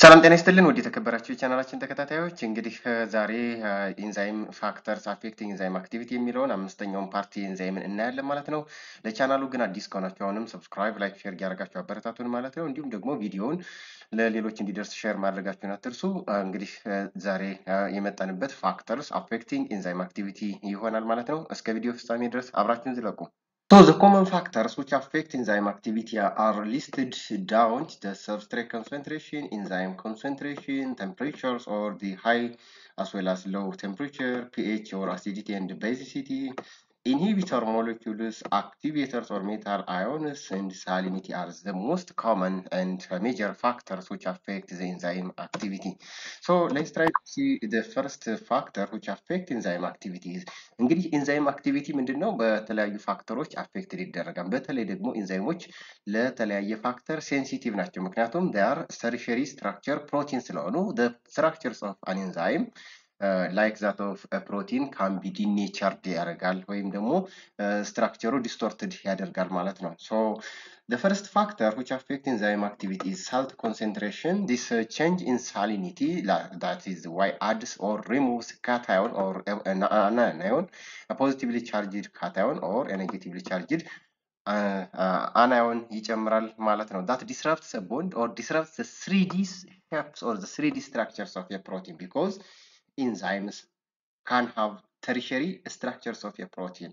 ሰላም ጤና ይስጥልን ውድ የተከበራችሁ የቻናላችን ተከታታዮች እንግዲህ ዛሬ ኢንዛይም ፋክተርስ አፌክቲንግ ኢንዛይም አክቲቪቲ የሚለውን አምስተኛውን ፓርቲ ኢንዛይምን እናያለን ማለት ነው። ለቻናሉ ግን አዲስ ከሆናችሁ አሁንም ሰብስክራይብ፣ ላይክ፣ ሼር እያደረጋችሁ አበረታቱን ማለት ነው። እንዲሁም ደግሞ ቪዲዮውን ለሌሎች እንዲደርስ ሼር ማድረጋችሁን አትርሱ። እንግዲህ ዛሬ የመጣንበት ፋክተርስ አፌክቲንግ ኢንዛይም አክቲቪቲ ይሆናል ማለት ነው። እስከ ቪዲዮ ፍጻሜ ድረስ አብራችሁን ዝለቁ። So the common factors which affect enzyme activity are listed down: the substrate concentration, enzyme concentration, temperatures or the high as well as low temperature, pH or acidity and basicity, inhibitor molecules, activators or metal ions, and salinity are the most common and major factors which affect the enzyme activity. So let's try to see the first factor which affect enzyme activities. እንግዲህ ኢንዛይም አክቲቪቲ ምንድነው? በተለያዩ ፋክተሮች አፌክትድ ይደረጋል። በተለይ ደግሞ ኢንዛይሞች ለተለያየ ፋክተር ሴንሲቲቭ ናቸው። ምክንያቱም they are tertiary structure protein ስለሆኑ the structures of an enzyme like that of a protein can be denatured ያደርጋል ወይም ደግሞ ስትራክቸሩ ዲስቶርትድ ያደርጋል ማለት ነው። So the first factor which affects enzyme activity is salt concentration. This change in salinity, that is why adds or removes cation or an anion, a positively charged cation or a negatively charged anion ይጨምራል ማለት ነው። That disrupts a bond or disrupts the 3D shapes or the 3D structures of a protein, because enzymes can have tertiary structures of a protein.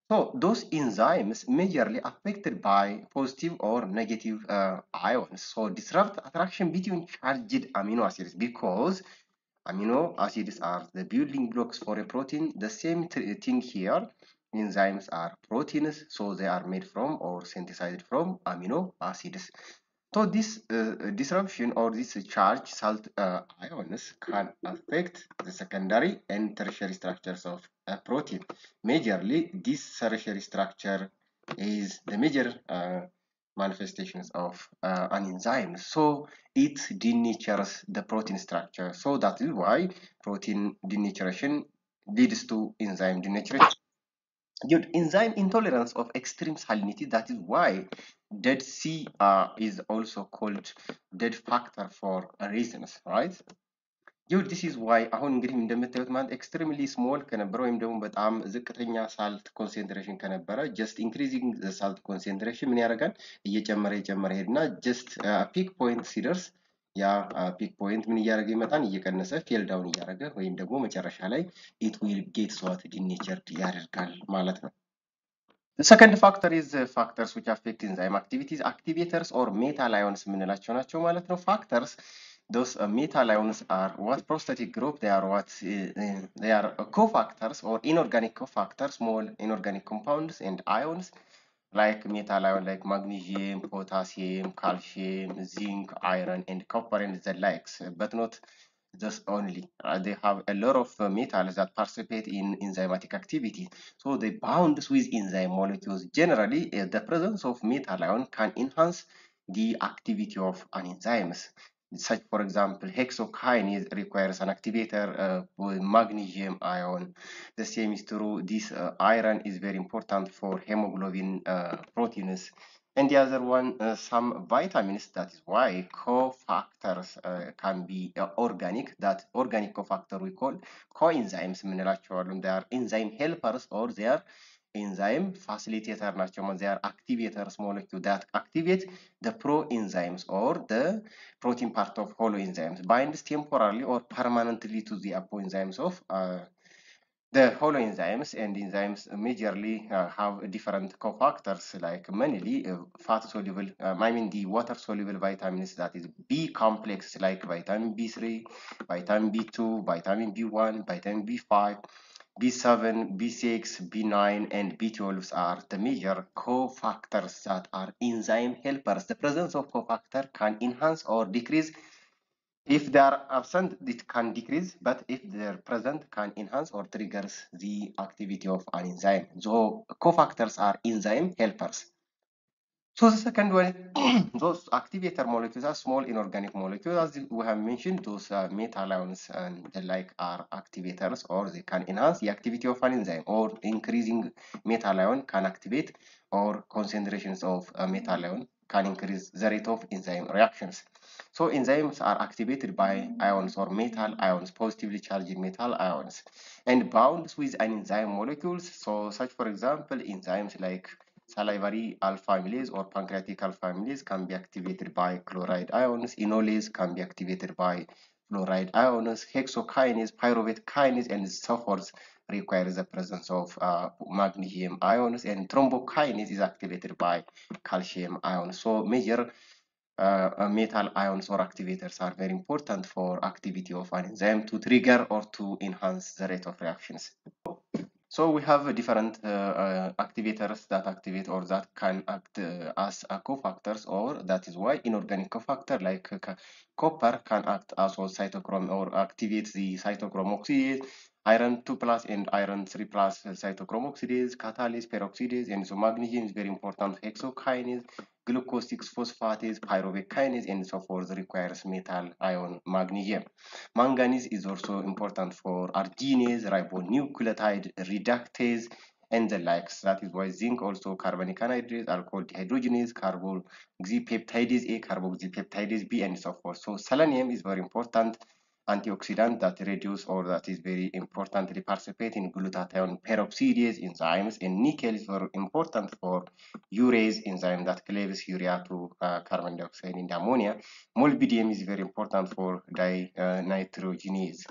So those enzymes majorly affected by positive or negative ions. So disrupt attraction between charged amino acids, because amino acids are the building blocks for a protein. The same thing here. Enzymes are proteins, so they are made from or synthesized from amino acids. So this disruption or this charge salt ions can affect the secondary and tertiary structures of a protein. Majorly, this tertiary structure is the major manifestations of an enzyme. So it denatures the protein structure. So that is why protein denaturation leads to enzyme denaturation. Good. Enzyme intolerance of extreme salinity. That is why dead sea is also called dead factor for reasons, right? Good. This is why አሁን እንግዲህ እንደምታዩት ማለት ኤክስትሪምሊ ስሞል ከነበረ ወይም ደግሞ በጣም ዝቅተኛ ሳልት ኮንሴንትሬሽን ከነበረ ጀስት ኢንክሪዚንግ ሳልት ኮንሴንትሬሽን ምን ያደርጋል? እየጨመረ ሄድና ጀስት ፒክ ፖይንት ሲደርስ ያ ፒክ ፖይንት ምን እያደረገ ይመጣል? እየቀነሰ ፌል ዳውን እያደረገ ወይም ደግሞ መጨረሻ ላይ ኢት ዊል ጌት ሶት ዲኔቸርድ ያደርጋል ማለት ነው። The second factor is factors which affect enzyme activities. Activators or metal ions የምንላቸው ናቸው ማለት ነው። Factors, those metal ions are what prosthetic group? They are cofactors or inorganic cofactors, small inorganic compounds and ions like metal ion like magnesium, potassium, calcium, zinc, iron and copper and the likes, but not just only. They have a lot of metals that participate in enzymatic activity. So they bound with enzyme molecules. Generally, the presence of metal ion can enhance the activity of an enzymes. Such, for example, hexokinase requires an activator with magnesium ion. The same is true. This iron is very important for hemoglobin proteins. And the other one, some vitamins. That is why cofactors can be organic. That organic cofactor we call coenzymes. They are enzyme helpers or they are enzyme facilitator. They are activators molecule that activate the proenzymes or the protein part of holoenzymes, binds temporarily or permanently to the apoenzymes of the holoenzymes. And enzymes majorly have different cofactors, like mainly fat soluble, the water soluble vitamins, that is B complex, like vitamin B3, vitamin B2, vitamin B1, vitamin B5, B7, B6, B9, and B12 are the major cofactors that are enzyme helpers. The presence of cofactor can enhance or decrease. If they are absent, it can decrease, but if they're present, can enhance or triggers the activity of an enzyme. So cofactors are enzyme helpers. So the second one, those activator molecules are small inorganic molecules. As we have mentioned, those metal ions and the like are activators, or they can enhance the activity of an enzyme, or increasing metal ion can activate, or concentrations of metal ion can increase the rate of enzyme reactions. So enzymes are activated by ions or metal ions, positively charged metal ions, and bound with an enzyme molecules. So such, for example, enzymes like salivary alpha amylase or pancreatic alpha amylase can be activated by chloride ions. Enolase can be activated by fluoride ions. Hexokinase, pyruvate kinase, and so forth requires the presence of magnesium ions, and thrombokinase is activated by calcium ions. So major metal ions or activators are very important for activity of an enzyme to trigger or to enhance the rate of reactions. So we have different activators that activate or that can act as cofactors, or that is why inorganic cofactor like copper can act as a cytochrome or activate the cytochrome oxidase, iron 2 plus and iron 3 plus cytochrome oxidase, catalase, peroxidase, and so magnesium is very important. Hexokinase, glucose 6-phosphatase, pyruvate kinase, and so forth requires metal ion magnesium. Manganese is also important for arginase, ribonucleotide reductase, and the likes. That is why zinc also carbonic anhydrase, alcohol dehydrogenase, carboxypeptidase A, carboxypeptidase B, and so forth. So selenium is very important antioxidant that reduce or that is very importantly participate in glutathione peroxidase enzymes, and nickel is very important for urease enzyme that cleaves urea to carbon dioxide into ammonia. Molybdenum is very important for dinitrogenase.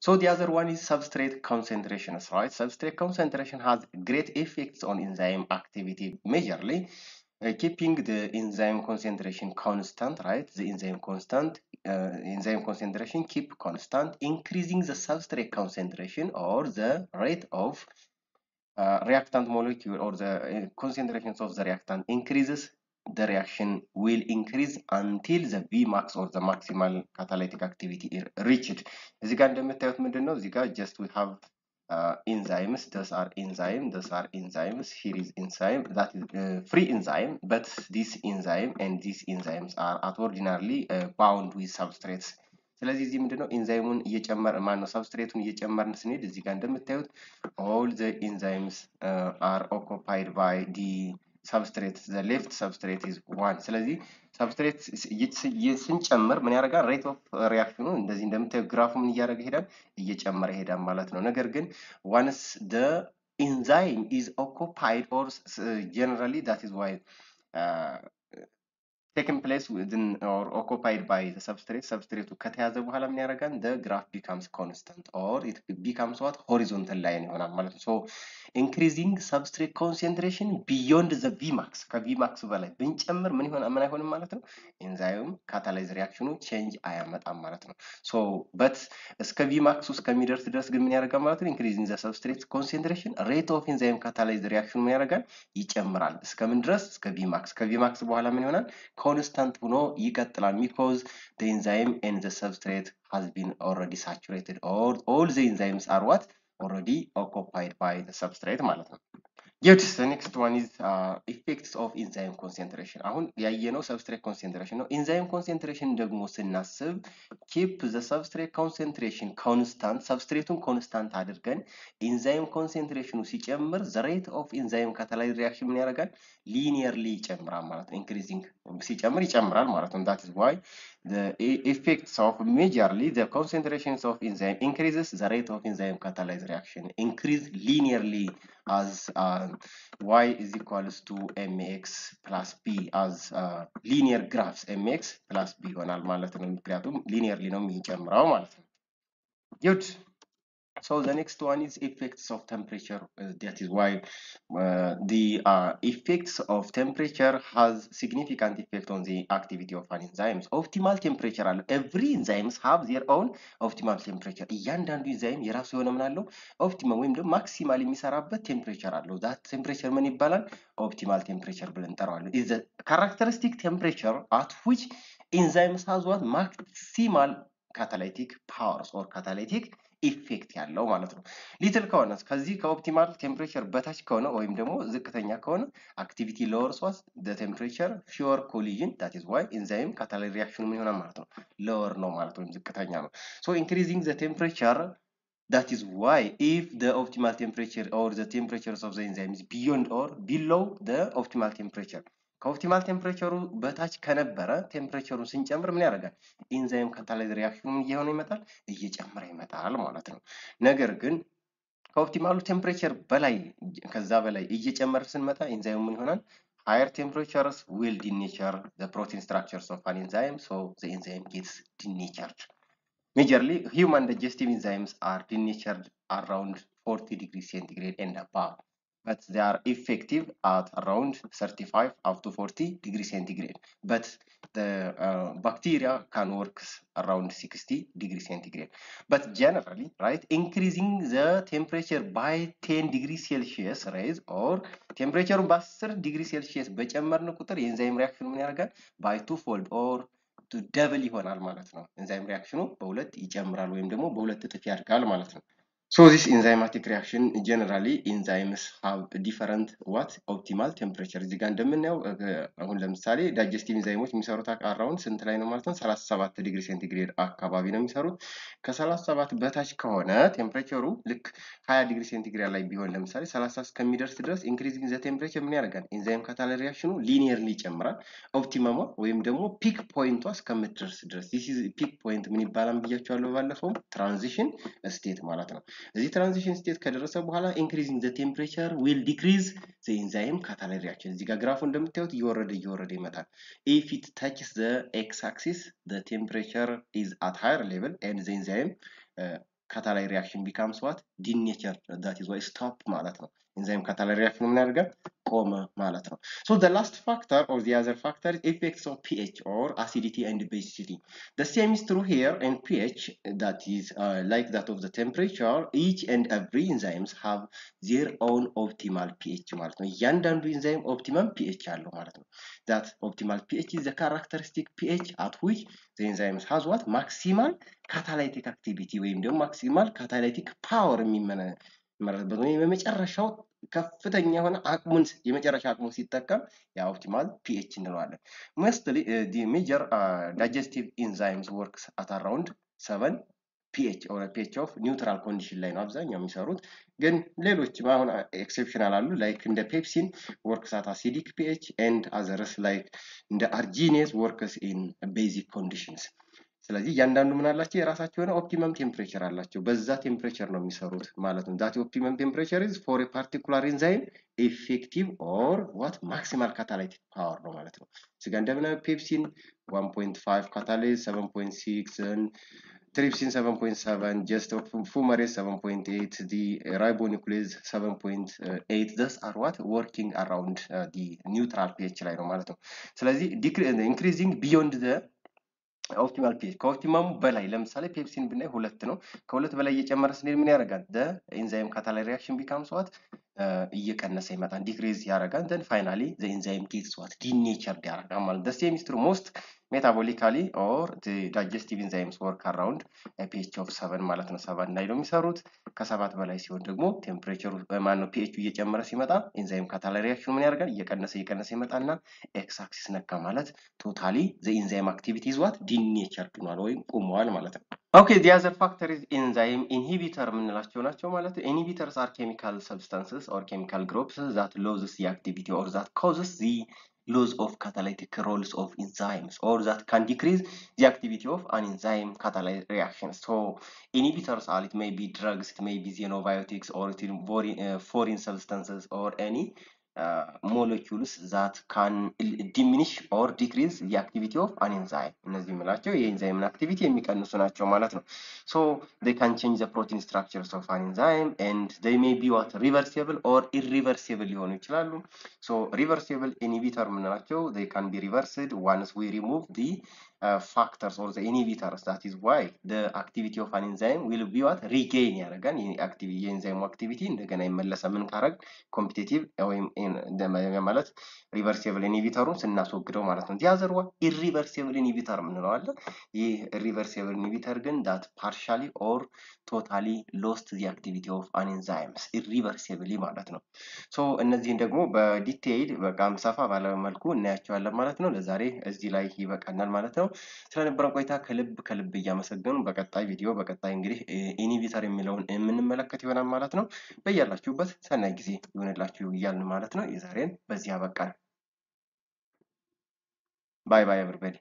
So the other one is substrate concentrations, right? Substrate concentration has great effects on enzyme activity majorly. Keeping the enzyme concentration constant, right? The enzyme concentration keep constant. Increasing the substrate concentration or the rate of reactant molecule or the concentrations of the reactant increases, the reaction will increase until the Vmax or the maximal catalytic activity reached. እዚህ ጋር እንደምታዩት ምንድን ነው? እዚህ ጋር just we have enzymes. Those are enzymes. Here is enzyme, that is free enzyme, but this enzyme and these enzymes are at ordinarily bound with substrates. ስለዚህ እዚህ ምንድነው ኢንዛይሙን እየጨመረ ማነው ሰብስትሬቱን እየጨመርን ስንሄድ እዚህ ጋር እንደምታዩት all the enzymes are occupied by the substrate. The left substrate is 1. ስለዚህ ሰብስትሬት ስንጨምር ምን ያደርጋል? ሬት ኦፍ ሪአክሽኑ እንደዚህ እንደምታዩ ግራፉ ምን እያደረገ ይሄዳል? እየጨመረ ይሄዳል ማለት ነው። ነገር ግን once the enzyme is occupied or generally that is why taken place within or occupied by the substrate ከተያዘ በኋላ ምን ያደርጋል? the graph becomes constant or it becomes what? horizontal line ይሆናል ማለት ነው። so increasing substrate concentration beyond the Vmax, ከVmax በላይ ብንጨምር ምን አይሆንም ማለት ነው? ኤንዛይም ካታላይዝ ሪአክሽኑ ቼንጅ አያመጣም ማለት ነው። so but እስከ Vmax እስከሚደርስ ድረስ ግን ምን ያደርጋል ማለት ነው? increasing the substrate concentration rate of enzyme catalyze reaction ምን ያደርጋል? ይጨምራል። እስከምን ድረስ? እስከ Vmax። ከVmax በኋላ ምን ይሆናል? constant ሆኖ ይቀጥላል because the enzyme and the substrate has been already saturated or all the enzymes are what? already occupied by the substrate ማለት ነው። Yes, the next one is effects of enzyme concentration. አሁን ያየነው substrate concentration ነው። enzyme concentration ደግሞ ስናስብ keep the substrate concentration constant, substrateውን constant አድርገን enzyme concentration ሲጨምር the rate of enzyme catalyzed reaction ምን ያደርጋል? linearly ይጨምራል ማለት ነው። increasing ሲጨምር ይጨምራል ማለት ነው። that is why the effects of majorly the concentrations of enzyme increases, the rate of enzyme catalyzed reaction increase linearly as y is equals to mx plus b as linear graphs mx plus b ይሆናል ማለት ነው። ምክንያቱም linearly ነው የሚጨምረው ማለት ነው። good. So the next one is effects of temperature. That is why the effects of temperature has significant effect on the activity of an enzyme. Optimal temperature አለው. Every enzymes have their own optimal temperature. እያንዳንዱ enzyme የራሱ የሆነ ምን አለው? ኦፕቲማል ወይም ደግሞ ማክሲማል የሚሰራበት ቴምፕሬቸር አለው። that temperature ምን ይባላል? optimal temperature ብለን እንጠራዋለን. is the characteristic temperature at which enzymes has what? maximal catalytic powers or catalytic ኢፌክት ያለው ማለት ነው። ሊትል ከሆነ ከዚህ ከኦፕቲማል ቴምፕሬቸር በታች ከሆነ ወይም ደግሞ ዝቅተኛ ከሆነ አክቲቪቲ ሎወርስ ዋስ the temperature fewer collision, that is why enzyme catalytic reaction ምን ይሆናል ማለት ነው? lower ነው ማለት ነው፣ ዝቅተኛ ነው። so increasing the temperature, that is why if the optimal temperature or the temperatures of the enzyme is beyond or below the optimal temperature, ከኦፕቲማል ቴምፕሬቸሩ በታች ከነበረ ቴምፕሬቸሩን ስንጨምር ምን ያደርጋል? ኢንዛይም ካታላይዝ ሪአክሽኑ እየሆነ ይመጣል እየጨመረ ይመጣል ማለት ነው። ነገር ግን ከኦፕቲማሉ ቴምፕሬቸር በላይ ከዛ በላይ እየጨመረ ስንመጣ ኢንዛይሙ ምን ይሆናል? higher temperatures will denature the protein structures of an enzyme, so the enzyme gets denatured. Majorly, human digestive enzymes are denatured around 40 degrees centigrade and above, but they are effective at around 35 up to 40 degrees centigrade. But the bacteria can work around 60 degrees centigrade. But generally, right, increasing the temperature by 10 degrees Celsius raise or temperature by 10 degrees Celsius በጨመርን ቁጥር የኤንዛይም ሪአክሽን ምን ያደርጋል? by twofold or to double ይሆናል ማለት ነው። ኤንዛይም ሪአክሽኑ በሁለት ይጨምራል ወይም ደግሞ በሁለት እጥፍ ያድጋል ማለት ነው። So this enzymatic reaction generally enzymes have different what optimal temperature እዚህ ጋር እንደምናየው አሁን ለምሳሌ ዳይጀስቲቭ ኢንዛይሞች የሚሰሩት አራውንድ ስንት ላይ ነው ማለት ነው? 37 ዲግሪ ሴንቲግሬድ አካባቢ ነው የሚሰሩት። ከ37 በታች ከሆነ ቴምፕሬቸሩ ልክ 20 ዲግሪ ሴንቲግሬድ ላይ ቢሆን ለምሳሌ 30 እስከሚደርስ ድረስ ኢንክሪዚንግ ዘ ቴምፕሬቸር ምን ያደርጋል? ኤንዛይም ካታላይዝ ሪአክሽኑ ሊኒየርሊ ይጨምራል። ኦፕቲመሟ ወይም ደግሞ ፒክ ፖይንቷ እስከምትደርስ ድረስ this is ፒክ ፖይንት ምን ይባላል ብያቸዋለሁ ባለፈው? ትራንዚሽን ስቴት ማለት ነው። እዚህ ትራንዚሽን ስቴት ከደረሰ በኋላ increasing the temperature will decrease the enzyme catalytic reaction እዚህ ጋር ግራፉ እንደምታዩት እየወረደ ይመጣል። if it touches the x-axis the temperature is at higher level and the enzyme catalytic reaction becomes what? denatured. that is why stop ማለት ነው። enzyme catalytic reaction ምን ያደርጋል? ቆመ ማለት ነው። so the last factor or the other factor is effects of pH or acidity and basicity. The same is true here in pH, that is like that of the temperature. Each and every enzymes have their own optimal pH ማለት ነው። እያንዳንዱ ኢንዛይም ኦፕቲመም pH አለው ማለት ነው። that optimal pH is the characteristic pH at which the enzymes has what? maximal catalytic activity ወይም ደግሞ maximal catalytic power የሚመረጥበት ወይም የመጨረሻው ከፍተኛ የሆነ አቅሙን የመጨረሻ አቅሙን ሲጠቀም ያ ኦፕቲማል pH እንለዋለን። mostly the major digestive enzymes works at around 7 pH or pH of neutral condition ላይ ነው አብዛኛው የሚሰሩት። ግን ሌሎች አሁን ኤክሴፕሽናል አሉ ላይክ እንደ ፔፕሲን works at acidic pH and others like እንደ አርጂኔዝ works in basic conditions። ስለዚህ እያንዳንዱ ምን አላቸው? የራሳቸው የሆነ ኦፕቲመም ቴምፕሬቸር አላቸው። በዛ ቴምፕሬቸር ነው የሚሰሩት ማለት ነው። that optimum temperature is for a particular enzyme effective or what maximal catalytic power ነው ማለት ነው። እዚህ ጋር እንደምናየው ፔፕሲን 1.5 catalase 7.6 trypsin 7.7 just fumarate 7.8 the ribonuclease 7.8 thus are what working around the neutral pH ላይ ነው ማለት ነው። ስለዚህ increasing beyond the ኦፕቲማል pH ከኦፕቲማሙ በላይ ለምሳሌ ፔፕሲን ብናይ 2 ነው። ከሁለት በላይ እየጨመረ ስንሄድ ምን ያደርጋል? the enzyme catalytic reaction becomes what? እየቀነሰ ይመጣል ዲክሪዝ ያደርጋል። then finally the enzyme gets what? denatured ያደርጋል ማለት the same is true most metabolically or the digestive enzymes work around a pH of 7 ማለት ነው። 7 ላይ ነው የሚሰሩት። ከ7 በላይ ሲሆን ደግሞ ቴምፕሬቸሩ ማን ነው pH እየጨመረ ሲመጣ enzyme catalytic reaction ምን ያደርጋል? እየቀነሰ ይመጣና x axis ነካ ማለት totally the enzyme activity is what? denatured ሆኗል ወይም ቆሟል ማለት ነው። Okay, the other factor is enzyme inhibitor የምንላቸው ናቸው ማለት ነው። inhibitors are chemical substances or chemical groups that loses the activity or that causes the loss of catalytic roles of enzymes or that can decrease the activity of an enzyme catalytic reaction. So inhibitors are, it may be drugs, it may be xenobiotics or it foreign substances or any molecules that can diminish or decrease the activity of an enzyme. እነዚህ የምላቸው የኤንዛይምን አክቲቪቲ የሚቀንሱ ናቸው ማለት ነው። So they can change the protein structures of an enzyme and they may be what? reversible or irreversible ሊሆኑ ይችላሉ። So reversible inhibitor የምንላቸው they can be reversed once we remove the factors or the inhibitors. That is why the activity of an enzyme will be what? regain ያደርጋል። የኤንዛይሙ አክቲቪቲ እንደገና ይመለሰ ምን ካረግ ኮምፒቲቲቭ ወይም ማለት ሪቨርሲብል ኢንሂቢተሩን ስናስወግደው ማለት ነው። ዲያዘር ዋ ኢሪቨርሲብል ኢንሂቢተር የምንለው አለ። ይህ ኢሪቨርሲብል ኢንሂቢተር ግን that partially or totally lost the activity of an enzymes irreversibly ማለት ነው። ሶ እነዚህን ደግሞ በዲቴይል በጣም ሰፋ ባለ መልኩ እናያቸዋለን ማለት ነው። ለዛሬ እዚህ ላይ ይበቃናል ማለት ነው። ስለነበረን ቆይታ ከልብ እያመሰገኑ በቀጣይ ቪዲዮ በቀጣይ እንግዲህ ኢንሂቢተር የሚለውን የምንመለከት ይሆናል ማለት ነው። በያላችሁበት ሰናይ ጊዜ ይሁንላችሁ እያልን ማለት ነው። የዛሬን በዚህ አበቃን። ባይ ባይ ኤቨሪባዲ።